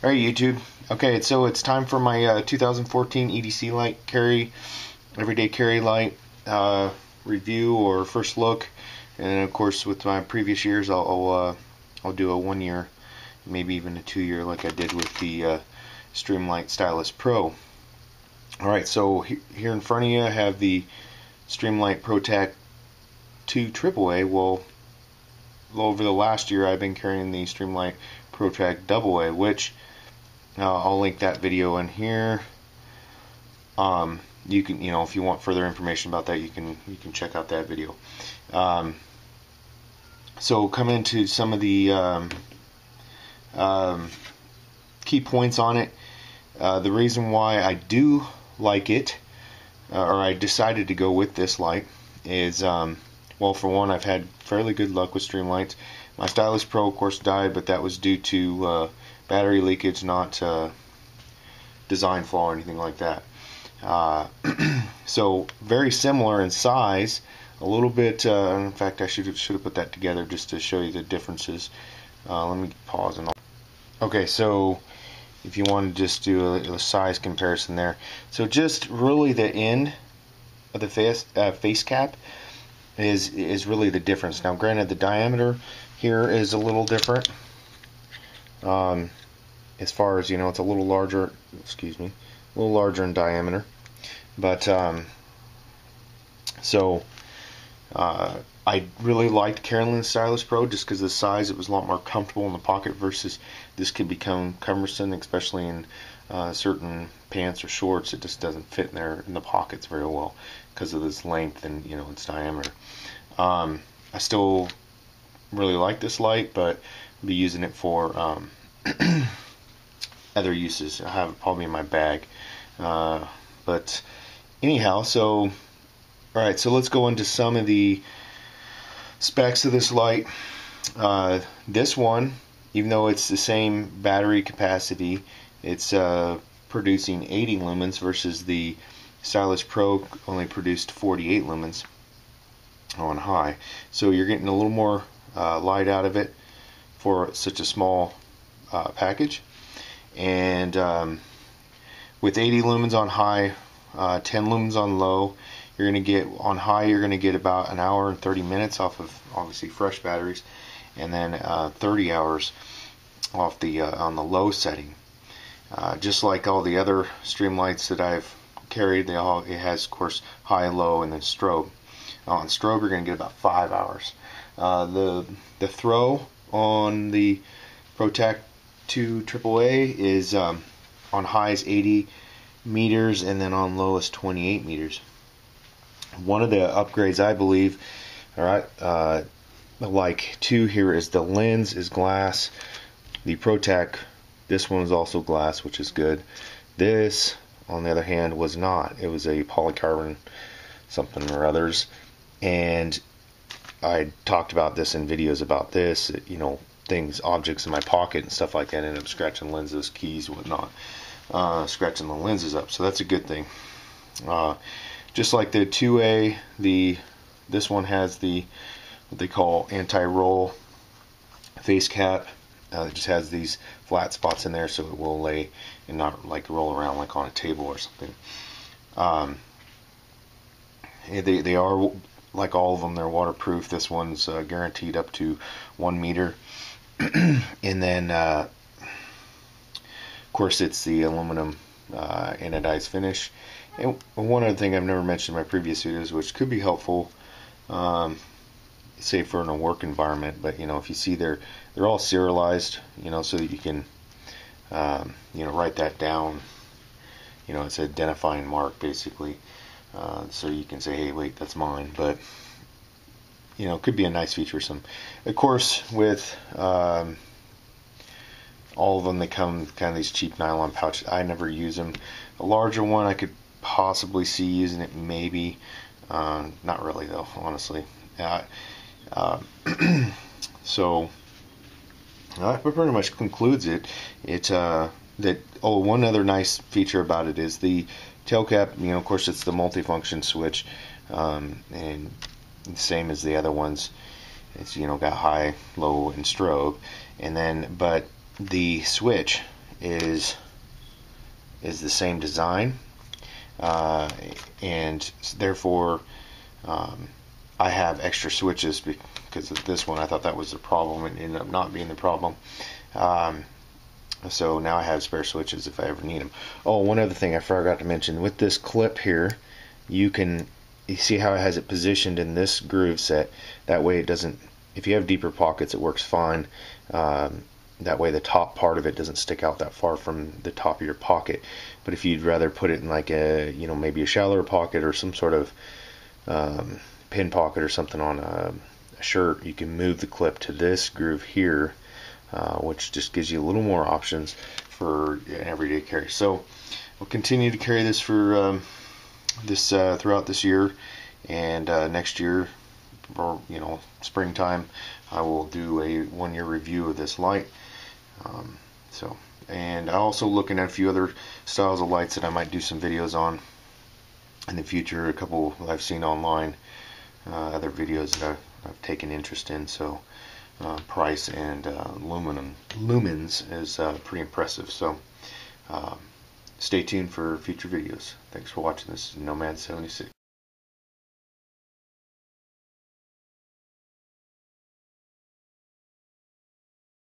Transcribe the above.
Alright YouTube, okay, so it's time for my 2014 EDC light everyday carry light review or first look. And of course with my previous years I'll do a 1 year, maybe even a 2 year like I did with the Streamlight Stylus Pro. Alright, so here in front of you I have the Streamlight PROTAC 2 AAA. Well, over the last year I've been carrying the Streamlight PROTAC AA, which I'll link that video in here. You can, if you want further information about that, you can check out that video. So come into some of the key points on it. The reason why I do like it, or I decided to go with this light, is well, for one, I've had fairly good luck with Streamlights. My Stylus Pro, of course, died, but that was due to battery leakage, not design flaw or anything like that. So very similar in size, a little bit. In fact, I should have put that together just to show you the differences. Let me pause and okay. So if you want to just do a size comparison there, so just really the end of the face cap is really the difference. Now, granted, the diameter here is a little different. As far as, it's a little larger, a little larger in diameter. But, I really liked carrying the Stylus Pro just because of the size. It was a lot more comfortable in the pocket versus this could become cumbersome, especially in certain pants or shorts. It just doesn't fit in the pockets very well because of this length and, its diameter. I still really like this light, but I'll be using it for other uses. I have it probably in my bag, but anyhow, so alright, so let's go into some of the specs of this light. This one, even though it's the same battery capacity, it's producing 80 lumens versus the Stylus Pro only produced 48 lumens on high. So you're getting a little more light out of it for such a small package. And with 80 lumens on high, 10 lumens on low, you're going to get, on high, you're going to get about an hour and 30 minutes off of obviously fresh batteries, and then 30 hours off the on the low setting. Just like all the other Streamlights that I've carried, it has, of course, high, low, and then strobe. On strobe, you're going to get about 5 hours. The throw on the PROTAC 2 AAA is on high is 80 meters, and then on low is 28 meters. One of the upgrades, I believe, like two here, is the lens is glass. The PROTAC, this one is also glass, which is good. This, on the other hand, was not. It was a polycarbon something or others, and I talked about this in videos about this, things, objects in my pocket and stuff like that, end up scratching lenses, keys, whatnot, scratching the lenses up. So that's a good thing. Just like the 2A, this one has what they call anti-roll face cap. It just has these flat spots in there, so it will lay and not like roll around like on a table or something. They are, like all of them, they're waterproof. This one's guaranteed up to 1 meter. And then, of course, it's the aluminum anodized finish. And one other thing I've never mentioned in my previous videos, which could be helpful, say for in a work environment, but if you see they're all serialized, so that you can write that down. It's an identifying mark basically, so you can say, hey, wait, that's mine. But it could be a nice feature. Of course, with all of them, they come kind of these cheap nylon pouches. I never use them. A larger one I could possibly see using it, maybe. Not really though, honestly. So that pretty much concludes it. One other nice feature about it is the tail cap. Of course, it's the multifunction switch, and same as the other ones. It's got high, low, and strobe, and then but the switch is the same design, and therefore I have extra switches because of this one. I thought that was the problem, and it ended up not being the problem. So now I have spare switches if I ever need them. Oh, one other thing I forgot to mention, with this clip here, you see how it has it positioned in this groove set. That way it doesn't, if you have deeper pockets, it works fine. That way the top part of it doesn't stick out that far from the top of your pocket. But if you'd rather put it in like a, maybe a shallower pocket or some sort of pin pocket or something on a shirt, you can move the clip to this groove here, which just gives you a little more options for an everyday carry. So we'll continue to carry this for throughout this year, and next year, or springtime, I will do a 1-year review of this light. And I'm also looking at a few other styles of lights that I might do some videos on in the future. A couple I've seen online, other videos that I've taken interest in. So price and lumens is pretty impressive. So stay tuned for future videos. Thanks for watching. This is Nomad76.